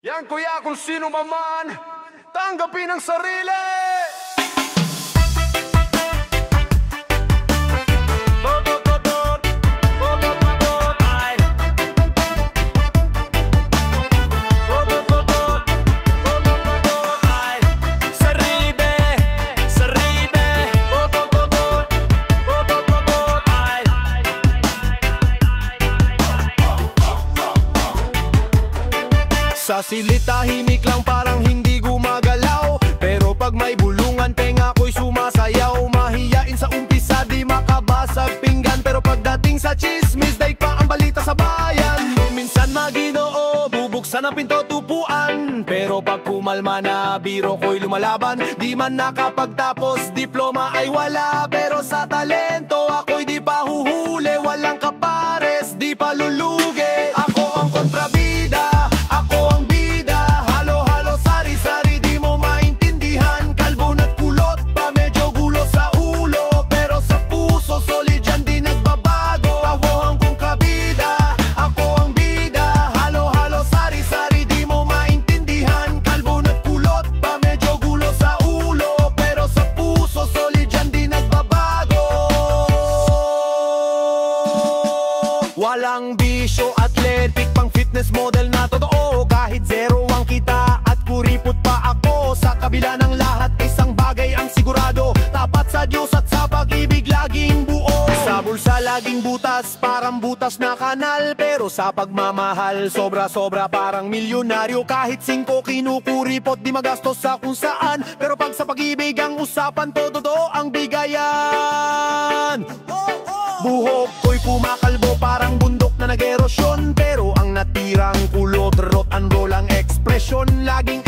Yan kuya, kung sino man, tanggapin ang sarili. Sa silid tahimik lang parang hindi gumagalaw, pero pag may bulungan tenga ko'y sumasayaw. Mahiyain sa umpisa di makabasag pinggan, pero pagdating sa chismis daig pa ang balita sa bayan. Minsan Maginoo, bubuksan ang pinto tupuan, pero pag kumalma na biro ko'y lumalaban. Di man nakapagtapos, diploma ay wala, pero sa talento ako'y di pa huhuli. Walang kapares, di pa lulugi. Ako ang kontrabida, walang bisyo, athletic, pang fitness model na totoo. Kahit zero ang kita at kuripot pa ako, sa kabila ng lahat isang bagay ang sigurado: tapat sa Diyos at sa pag-ibig laging buo. Sa bulsa laging butas, parang butas na kanal, pero sa pagmamahal sobra-sobra parang milyonaryo. Kahit 5 kinukuripot, di magastos sa kung saan, pero pag sa pag-ibig ang usapan, todo ang bigayan. Buhok ko'y kumakalbo parang bundok na nag-erosyon, pero ang natirang kulot, rot and roll ang ekspresyon. Laging